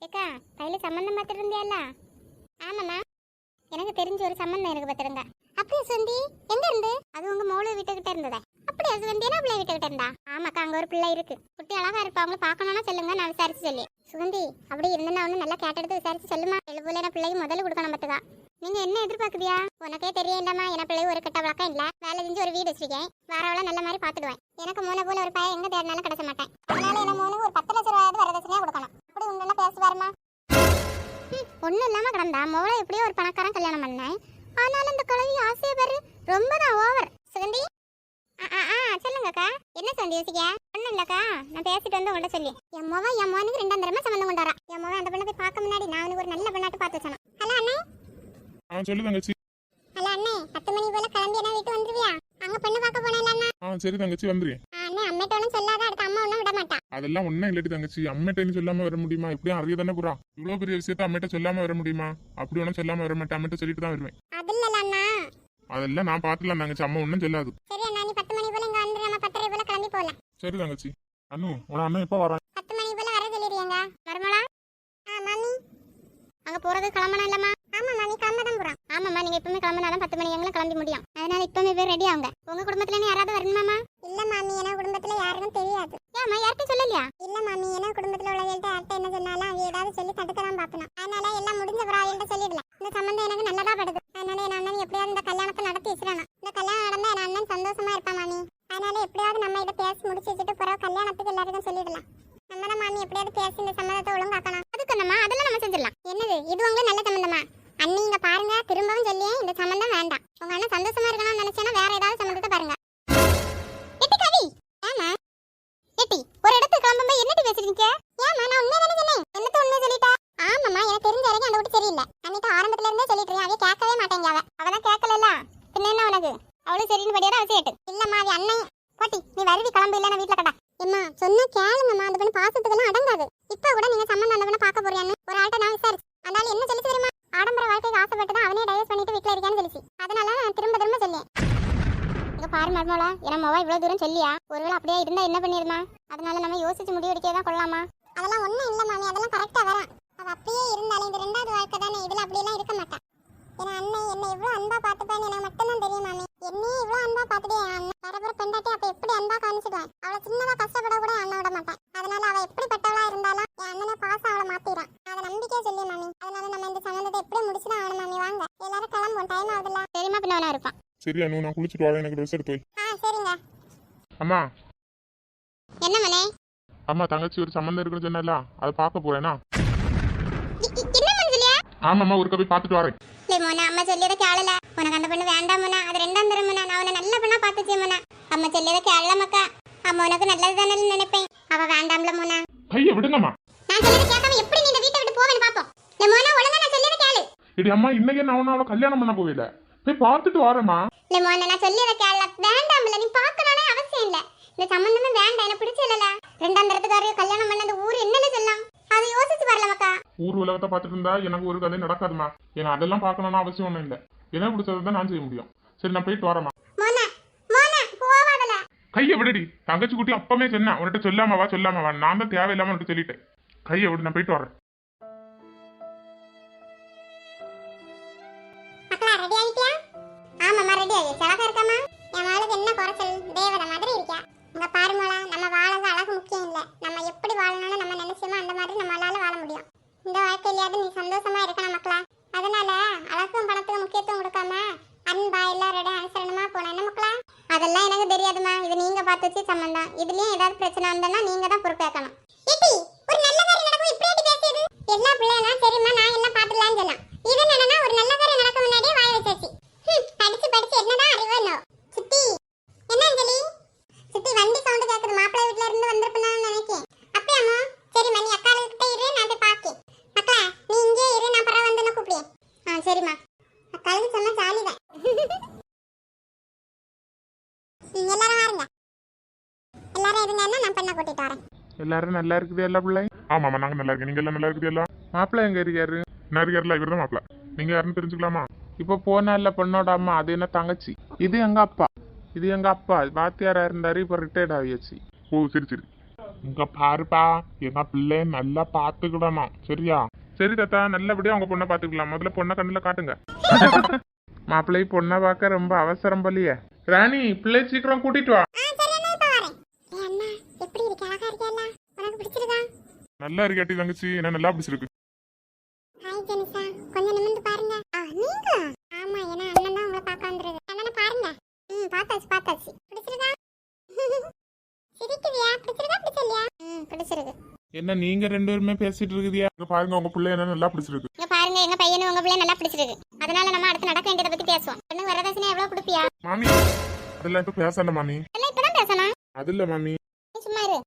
ஏக்கா கையில சம்பந்தம் பார்த்துட்டு இருந்தியால? ஆமாம்மா, எனக்கு தெரிஞ்ச ஒரு சம்பந்தம் இருக்கு பார்த்துருங்க. அப்படியே சுகந்தி எங்க இருந்து? அது உங்க மோளு வீட்டுக்கிட்ட இருந்ததே. அப்படியே சுகந்தி என்ன பிள்ளை வீட்டுக்கிட்ட இருந்தா? ஆமாக்கா, அங்க ஒரு பிள்ளை இருக்கு. குட்டி அழகா இருப்பா, அவங்களை பார்க்கணும்னா சொல்லுங்க, நான் விசாரிச்சு சொல்லி. சுகந்தி அப்படி இருந்தா ஒண்ணு நல்லா கேட்டெடுத்து விசாரிச்சு சொல்லுமா. எழுபுல என்ன பிள்ளைக்கு முதல்ல கொடுக்கணும் பார்த்துக்கா. நீங்க என்ன எதிர்பார்க்குறியா? உனக்கே தெரியண்டாமா, என பிள்ளை ஒரு கட்ட வழக்கம் இல்ல. வேலை செஞ்சு ஒரு வீடு வச்சிருக்கேன். வரவள நல்ல மாதிரி பாத்துடுவேன். எனக்கு மூணு போல ஒரு பையன் எங்க தேடினாலும் கிடைச்ச மாட்டேன். அதனால என்ன மூணுக்கு ஒரு 10 லட்சம் ரூபாய் வரதட்சணையா கொடுக்கணும். அப்படி உங்கள பேசுவாருமா? ஒண்ணும் இல்லாம கிடந்தா மோளை எப்படியோ ஒரு பணக்காரன் கல்யாணம் பண்ணேன். ஆனாலும் இந்த கலவி ஆசைய பேரு ரொம்ப தான் ஓவர். சுகந்தி சொல்லுங்கக்கா. என்ன சுகந்தி யோசிக்க? ஒண்ணும் இல்லக்கா, நான் பேசிட்டு வந்து உங்கள்ட்ட சொல்லி என் மோனுக்கு 2ஆம் தரமா சம்பந்தம் கொண்டாரா. என் மோவன் அந்த பெண்ணை போய் பார்க்க முன்னாடி நான் அவனுக்கு ஒரு நல்ல பெண்ணாட்டு பார்த்து வச்சானோ. ஹலோ அண்ணே. சொல்லு தங்கச்சி. ஹலோ அண்ணே, 10 மணி போல கிளம்பி என்ன வீட்டு வந்துருவியா? அங்க பெண்ணு பார்க்க போனேன்ல அண்ணா. சரி தங்கச்சி, வந்துறேன். அண்ணே அம்மிட்ட ஒன்றும் சொல்லாத, அடுத்த அம்மா ஒன்றும் விட மாட்டா. அதெல்லாம் ஒன்னும் இல்லடி தங்கச்சி, அம்மிட்ட சொல்லாம வர முடியுமா? இப்படியும் அறிய தானே புறா. இவ்வளவு பெரிய விஷயத்த அம்மிட்ட சொல்லாம வர முடியுமா? அப்படி ஒன்னும் சொல்லாம வர மாட்டேன், அம்மிட்ட சொல்லிட்டு தான் வருவேன். அது இல்ல அண்ணா. அதெல்லாம் நான் பாத்துலாம் தங்கச்சி, அம்மா ஒன்னும் சொல்லாது. சரி அண்ணா, நீ 10 மணி போல இங்க வந்துரு, நம்ம 10:30 போல கிளம்பி போலாம். சரி தங்கச்சி. அண்ணு, உன அண்ணன் எப்ப வரான்? 10 மணி போல வர சொல்லிடுறீங்க. மருமலா? மாமி அங்க போறது கிளம்பணும் இல்லம்மா? ஆமா மாமி, கிளம்பதான் போறோம். ஆமாம்மா, நீங்க இப்பவுமே கிளம்பினாதான் 10 மணி எங்களும் கிளம்பி முடியும். அதனால இப்பவுமே போய் ரெடி ஆகுங்க. உங்க குடும்பத்துல யாராவது வரணுமாமா? இல்ல மாமி, என குடும்பத்துல யாருக்கும் தெரியாது. ஏமா யார்கிட்ட சொல்லலையா? இல்ல மாமி, என குடும்பத்துல உள்ளவங்கள்ட்ட யார்கிட்ட என்ன சொன்னாலும் அவங்க ஏதாவது சொல்லி தடுக்கலாம் பாக்கணும். அதனால எல்லாம் முடிஞ்ச பிறகு அவங்கள்ட்ட சொல்லிடல. இந்த சம்பந்தம் எனக்கு நல்லதா படுது. அதனால என் அண்ணன் எப்படியாவது இந்த கல்யாணத்தை நடத்தி வச்சிடணும். இந்த கல்யாணம் நடந்தா என் அண்ணன் சந்தோஷமா இருப்பான் மாமி. அதனால எப்படியாவது நம்ம இதை பேசி முடிச்சு வச்சுட்டு பிறகு கல்யாணத்துக்கு எல்லாருக்கும் சொல்லிடலாம். நம்ம தான் மாமி எப்படியாவது பேசி இந்த சம்மதத்தை ஒழுங்காக்கணும். அதுக்கு என்னம்மா, அதெல்லாம் நம்ம செஞ்சிடலாம். என்னது இது உங்களுக்கு நல்ல சம்பந்தமா? அண்ணி இங்க பாருங்க, திரும்பவும் சொல்லியே இந்த சம்பந்தம் வேண்டாம். உங்க அண்ணன் சந்தோஷமா இருக்கணும்னு நினைச்சேன்னா வேற ஏதாவது சம்பந்தத்தை பாருங்க. எட்டி கவி. ஏமா எட்டி, ஒரு இடத்துக்கு கிளம்பும்போது என்னடி பேசுறீங்க? ஏமா நான் உண்மையா தானே சொன்னேன். என்னத்த உண்மையா சொல்லிட்டா? ஆமாம்மா, எனக்கு தெரிஞ்ச வரைக்கும் அந்த வீட்டு சரியில்லை. அன்னைக்கு ஆரம்பத்துல இருந்தே சொல்லிட்டு இருக்கேன், அவ கேட்கவே மாட்டேங்க. அவதான் கேட்கல. பின்ன என்ன உனக்கு? அவளும் சரின்னு படியாத அவ கேட்டு இல்லம்மா, அவ அண்ணன் போட்டி. நீ வருவி கிளம்பு, இல்ல நான் வீட்டுல கடா. எம்மா சொன்னா கேளுங்கம்மா, அந்த பெண் பாசத்துக்கெல்லாம் அடங்காது. இப்ப கூட நீங்க சம்பந்தம் அந்த பெண்ணை பார்க்க போறியான்னு ஒரு ஆள்கிட்ட நான் விசாரிச்சு. அதனால என்ன சொல்லி தெரியுமா? ஆடம்பர வாழ்க்கைக்கு ஆசைப்பட்டு அவனே டைவர்ஸ் பண்ணிட்டு வீட்டுல இருக்கான்னு சொல்லிச்சு. அதனால நான் திரும்ப திரும்ப சொல்லியேன். இங்க பாரு மருமலா, என் மொவா இவ்வளவு தூரம் சொல்லியா? ஒருவேளை அப்படியே இருந்தா என்ன பண்ணிருமா? அதனால நம்ம யோசிச்சு முடிவு எடுக்கதான் கொள்ளலாமா? அதெல்லாம் ஒண்ணும் இல்ல மாமி, அதெல்லாம் கரெக்டா வரான். அவ அப்படியே இருந்தாலும் இந்த 2வது வாழ்க்கை தானே, இதுல அப்படியெல்லாம் இருக்க மாட்டான். ஏன்னா அண்ணன் என்ன எவ்வளவு அன்பா பாத்துப்பான்னு எனக்கு மட்டும்தான் தெரியும் மாமி. என்னையே இவ்வளவு அன்பா பாத்துட்டே அண்ணன் வரப்புற பெண்டாட்டி அப்ப எப்படி அன்பா காமிச்சிடுவான். அவளை சின்னதா கஷ்டப்பட கூட அண்ணன் விட மாட்டான். அதனால அவ எப்படிப்பட்டவளா இருந்தாலும் என் அண்ணனை பாசம் அவளை மாத்திடுறான். அதை நம்பிக்கையா சொல்லி மாமி. அதனால நம்ம இந்த சம்பந்தத்தை எப்படி முடிச்சுதான் ஆகணும் மாமி. வாங்க எல்லாரும் கிளம்பும், டைம் ஆகுதுல்ல. தெரியுமா பின்னவனா இருப்பான். சரி அண்ணு, நான் குளிச்சுட்டு வரேன், எனக்கு ட்ரெஸ் எடுத்து வை. சரிங்க. அம்மா. என்ன மனே? அம்மா, தங்கச்சி ஒரு சம்பந்தம் இருக்குன்னு சொன்னல, அதை பார்க்க போறேனா? என்ன மஞ்சளியா? ஆமாம்மா, ஒரு போய் பார்த்துட்டு வரேன். மோனா, அம்மா சொல்லியத கேளல. உனக்கு அந்த பொண்ணு வேண்டாம் மோனா, அது 2ஆம் தரம் மோனா. நான் உன்னை நல்ல பொண்ணா பார்த்துச்சே மோனா. அம்மா சொல்லியத கேளல மக்கா. அம்மா உனக்கு நல்லது தானே நினைப்பேன். அவ வேண்டாம்ல மோனா. கையை விடுங்கம்மா. நான் சொல்லியத கேட்காம எப்படி நீ இந்த வீட்டை விட்டு போவேன்னு பாப்போம். இந்த மோனா ஒழுங்கா நான் சொல்லியத கேளு. இடி அம்மா, இன்னைக்கு நான் அவளை கல்யாணம் பண்ண போவில, போய் பார்த்துட்டு வரேம்மா. இல்ல மோனா, நான் சொல்லியத கேளல. வேண்டாம்ல, நீ பார்க்கணும்னே அவசியம் இல்ல. இந்த சம்பந்தமே வேண்டாம், எனக்கு பிடிச்சல. 2ஆம் தரத்துக்காரர் கல்யாணம் பண்ண அந்த ஊர் என்னன்னு சொல்லலாம். அதை யோசிச்சு வரல மக்கா. ஊர் உலகத்தை பார்த்துட்டு இருந்தா எனக்கு ஒரு கதை நடக்காதுமா. ஏன்னா அதெல்லாம் பார்க்கணும்னு அவசியம் ஒன்றும் இல்லை. என்ன பிடிச்சதான் நான் செய்ய முடியும். சரி, நான் போயிட்டு வரேம்மா. கையை விடுடி. தங்கச்சி குட்டி அப்பமே சொன்னா, உன்கிட்ட சொல்லாமவா சொல்லாமவா. நான் தான் தேவையில்லாம உனக்கு சொல்லிட்டேன். கையை விடு, நான் போயிட்டு வரேன். இந்த வாழ்க்கையிலாவது நீ சந்தோஷமா இருக்கணும் மக்களா. அதனால அழகும் பணத்துக்கு முக்கியத்துவம் கொடுக்காம அன்பா எல்லாரோட அனுசரணமா போனேன் மக்களா. அதெல்லாம் எனக்கு தெரியாதுமா, இது நீங்க பார்த்து வச்சு சம்பந்தம். இதுலயும் ஏதாவது பிரச்சனை வந்தா நீங்க தான் பொறுப்பேற்கணும். ஒரு நல்ல காரியம் நடக்கும் இப்படி பேசியது எல்லா பிள்ளைனா சரிம்மா, நான் எல்லாம் பாத்துலாம்னு சொல்லலாம். இது என்னன்னா ஒரு நல்ல காரியம் நடக்க முன்னாடியே வாய் வச்சாச்சு. படிச்சு படிச்சு என்னதான் அறிவோ. சித்தி என்ன அஞ்சலி? சித்தி வண்டி சவுண்ட் கேக்குது, மாப்பிள்ளை வீட்டுல இருந்து வந்திருப்பேன்னு நினைக்கேன். அப்படியாமா? சரி மணி அக்கால கிட்ட இரு, நான் போய் பாக்கேன். மக்களா நீ இங்கே இரு, நான் பரவ வந்து கூப்பிடுறேன். சரிம்மா. அக்காலுக்கு சொன்னா ஜாலிதான். எல்லாரும் வாருங்க. எல்லாரும் இருங்கன்னா நான் பண்ண கூட்டிட்டு வரேன். எல்லாரும் நல்லா இருக்குது எல்லா பிள்ளைங்க? ஆமாம்மா, நாங்க நல்லா இருக்கேன். நீங்க எல்லாம் நல்லா இருக்குது எல்லாம்? மாப்பிள்ளை எங்க இருக்காரு? என்ன இருக்காருல, இவர் தான் மாப்பிள்ளை. நீங்க யாருன்னு தெரிஞ்சுக்கலாமா? இப்போ போனா இல்ல பொண்ணோட அம்மா, அது என்ன தங்கச்சி. இது எங்க அப்பா. இது எங்க அப்பா வாத்தியாரா இருந்தாரு, இப்போ ரிட்டையர்ட் ஆகியாச்சு. ஓ சரி சரி. இங்க பாருப்பா, எங்க பிள்ளைய நல்லா பாத்துக்கிடணும், சரியா? சரி தாத்தா, நல்லபடியா உங்க பொண்ணை பாத்துக்கலாம். முதல்ல பொண்ணை கண்ணுல காட்டுங்க. மாப்பிள்ளை பொண்ணை பார்க்க ரொம்ப அவசரம் போலியே. ராணி, பிள்ளை சீக்கிரம் கூட்டிட்டு வா. நல்லா இருக்காட்டி தங்கச்சி, என்ன நல்லா பிடிச்சிருக்கு. ஹாய் ஜெனிசா, கொஞ்சம் நிமிர்ந்து பாருங்க. நீங்களா? ஆமா, ஏன்னா அண்ணன் தான் உங்களை பார்க்க வந்திருக்கு. அண்ணனை பாருங்க. பார்த்தாச்சு. பிடிச்சிருக்கா? சிரிக்குதியா? பிடிச்சிருக்கா? பிடிச்சிருக்கு. என்ன நீங்க ரெண்டு பேருமே பேசிட்டு இருக்குதியா? இங்க பாருங்க, உங்க பிள்ளை என்ன நல்லா பிடிச்சிருக்கு. இங்க பாருங்க, எங்க பையனும் உங்க பிள்ளை நல்லா பிடிச்சிருக்கு. அதனால நம்ம அடுத்து நடக்க வேண்டியதை பத்தி பேசுவோம். பொண்ணு வரதட்சணை எவ்வளவு கொடுப்பியா? மாமி, அதெல்லாம் இப்ப பேசணும் மாமி. எல்லாம் இப்பதான் பேசணும். அது இல்ல மாமி. நீ சும்மா இரு.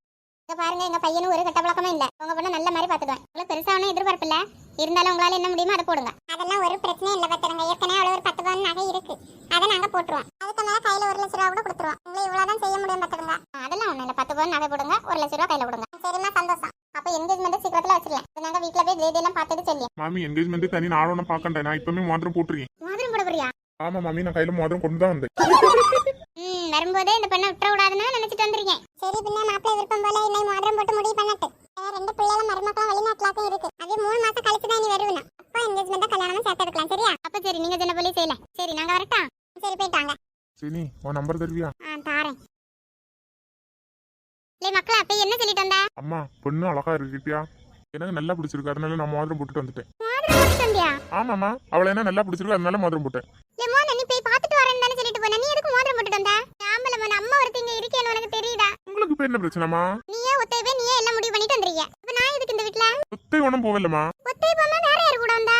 இங்க பாருங்க, எங்க பையனும் ஒரு கெட்ட பழக்கமே இல்ல. உங்க பொண்ணு நல்ல மாதிரி பாத்துக்குவேன். உங்களுக்கு பெருசா ஒன்றும் எதிர்பார்ப்பு இல்ல. இருந்தாலும் உங்களால என்ன முடியுமோ அதை போடுங்க. அதெல்லாம் ஒரு பிரச்சனையும் இல்ல பாத்துருங்க. ஏற்கனவே அவ்வளவு ஒரு 10 பவுன் நகை இருக்கு. அதை நாங்க போட்டுருவோம். அதுக்கு மேல கையில 1 லட்சம் ரூபா கூட கொடுத்துருவோம். உங்களை இவ்வளவுதான் செய்ய முடியும் பாத்துருங்க. அதெல்லாம் ஒண்ணும் இல்ல. 10 பவுன் நகை போடுங்க, 1 லட்சம் ரூபா கையில கொடுங்க. சரிமா, சந்தோஷம். அப்ப என்கேஜ்மெண்ட் சீக்கிரத்துல வச்சிடலாம். நாங்க வீட்டுல போய் தேதியெல்லாம் பார்த்துட்டு சொல்லியும். மாமி, என்கேஜ்மெண்ட் தனி நாள் ஒன்றும் பார்க்கண்டேன். நான் இப்பவுமே மோதிரம் போட்டுருக்கேன். மோதிரம் போட போறியா? ஆமா மாமி, நான் கையில மோதிரம் கொண்டு தான் வந்தேன். வரும்போதே இந்த பெண்ணை விட்டுற கூடாதுன்னு நினைச்சிட்டு வந்திருக்கேன். சரி, பின்ன மாப்பிள்ளை விருப்பம் போல இன்னை மோதிரம் போட்டு முடிவு பண்ணட்டு. 2 பிள்ளைகளும் மருமக்களும் வெளிநாட்டுலாக்கும் இருக்கு. அது 3 மாசம் கழிச்சு தான் நீ வருவணும். அப்போ என்கேஜ்மெண்ட் கல்யாணமும் சேர்த்து எடுக்கலாம், சரியா? அப்ப சரி, நீங்க சொன்ன போல செய்யல. சரி, நாங்க வரட்டா? சரி, போயிட்டாங்க. சரி, உன் நம்பர் தருவியா? தாரேன். லே மக்களா, அப்ப என்ன சொல்லிட்டு வந்தா? அம்மா, பொண்ணு அழகா இருக்கிட்டியா? எனக்கு நல்லா பிடிச்சிருக்கு, அதனால நான் மோதிரம் போட்டுட்டு வந்துட்டேன். மோதிரம் போட்டு வந்தியா? ஆமாம்மா, அவளை என்ன நல்லா பிடிச்சிருக்கு, அதனால மோதிரம் போட்டேன். லே மோன, நீ போய் பார்த்துட்டு வரேன்னு தானே சொல்லிட்டு போன. நீ எதுக்கு மோதிரம் போட்டுட்டு வந்தா? ஆம்பள மோன, அம்மா ஒருத்தி இங்க இருக்கேன்னு உனக்கு தெரியுதா? உங்களுக்கு இப்ப என்ன பிரச்சனைமா? நீயே ஒத்தை போய் நீயே எல்லாம் முடிவு பண்ணிட்டு வந்துறீங்க. அப்ப நான் எதுக்கு இந்த வீட்ல? ஒத்தை ஒண்ணும் போகலமா. ஒத்தை போனா வேற யாரு கூட வந்தா?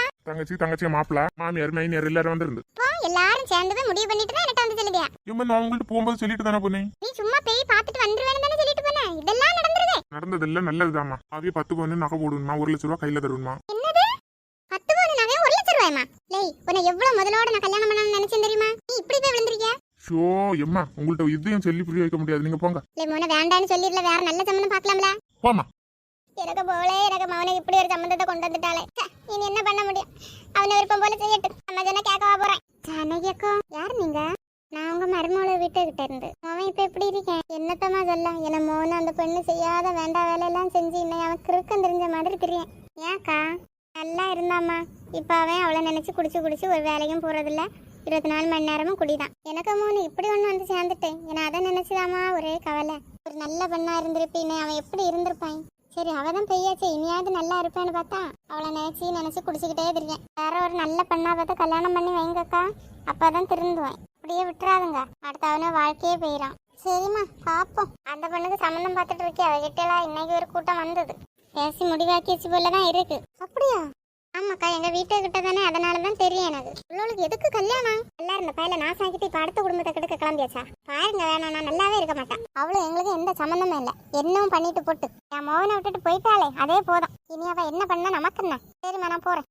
தங்கச்சி மாப்பிள்ள, மாமியார் மைனியார் எல்லாரும் வந்திருந்து. போ, எல்லாரும் சேர்ந்து போய் முடிவு பண்ணிட்டு தான் எனக்கு வந்து சொல்லுதியா? இம்மா, நான் உங்கள்ட்ட போகும்போது சொல்லிட்டு தானே போனேன். நீ சும்மா போய் பார்த்துட்டு வந்துருவேன்னு தானே சொல்லிட்டு போன. இதெல்லாம் நடந்துருவே. நடந்ததெல்லாம் நல்லதுதாம்மா. அவைய 10 பவுன் நகை போடுமா, 1 லட்சம் ரூபா கையில தருமா. என்னது? 10 பவுன் நகை 1 லட்சம் ரூபாயமா? லேய், உன்னை எவ்வளவு முதலோட நான் கல்யாணம் பண்ணணும்னு நினைச்சேன் தெரியுமா? நீ இப்படி போய் விழுந்திருக்கியா? ஷோ எம்மா, உங்கள்ட்ட இதையும் சொல்லி புரிய வைக்க முடியாது, நீங்க போங்க. லே மோன, வேண்டான்னு சொல்லிடல, வேற நல்ல சம்பந்தம் பார்க்கலாம்ல. போமா. எனக்கு போலே, எனக்கு மவனுக்கு இப்படி ஒரு சம்பந்தத்தை கொண்டு வந்துட்டாளே. இனி என்ன பண்ண முடியும்? அவனை விருப்பம் போல செய்யட்டும். நம்ம ஜன கேட்கவா போறேன். ஜானகியக்கோ, யார் நீங்க? நான் உங்க மருமகளை வீட்டுக்கிட்ட இருந்து. அவன் இப்ப எப்படி இருக்கேன்? என்னத்தமா சொல்ல? என்ன மோன அந்த பெண்ணு செய்யாத வேண்டாம் வேலையெல்லாம் செஞ்சு இன்னும் அவன் கிறுக்கம் தெரிஞ்ச மாதிரி தெரியும். ஏன்க்கா? நல்லா இருந்தாமா. இப்ப அவன் அவளை நினைச்சு குடிச்சு ஒரு வேலையும் போறதில்ல. 24 மணி நேரமும் குடிதான். எனக்கு மோனு இப்படி ஒண்ணு வந்து சேர்ந்துட்டேன். ஏன்னா அதை நினைச்சுதாமா ஒரே கவலை. ஒரு நல்ல பெண்ணா இருந்திருப்பீன்னு அவன் எப்படி இருந்திருப்பான்? சரி, அவதான் பெய்யாச்சு, இனியாவது நல்லா இருப்பேன்னு பார்த்தா அவளை நினைச்சு குடிச்சுக்கிட்டே இருக்கேன். வேற ஒரு நல்ல பெண்ணா பார்த்து கல்யாணம் பண்ணி வைங்கக்கா. அப்பதான் திருந்துவேன். அப்படியே விட்டுறாதுங்க, அடுத்த அவன வாழ்க்கையே போயிடும். சரிம்மா, பாப்போம். அந்த பெண்ணுக்கு சம்மந்தம் பார்த்துட்டு இருக்கே, அவகிட்டலாம் இன்னைக்கு ஒரு கூட்டம் வந்தது. பேசி முடிவாக்கி வச்சு போலதான் இருக்கு. அப்படியா? ஆமாக்கா, எங்க வீட்டுக்கிட்ட தானே, அதனாலதான் தெரியும் எனக்கு. உள்ளவளுக்கு எதுக்கு கல்யாணம்? நல்லா இருந்த பையில நாசாக்கிட்டு இப்ப அடுத்த குடும்பத்தை கெடுக்க கிளம்பியாச்சா? பாருங்க, வேணாம், நான் நல்லாவே இருக்க மாட்டேன். அவ்வளவு எங்களுக்கு எந்த சம்மந்தமும் இல்லை. என்னவும் பண்ணிட்டு போட்டு என் மோகனை விட்டுட்டு போயிட்டாலே அதே போதும். இனி அவ என்ன பண்ணா நமக்கு என்ன? சரிம்மா, நான் போறேன்.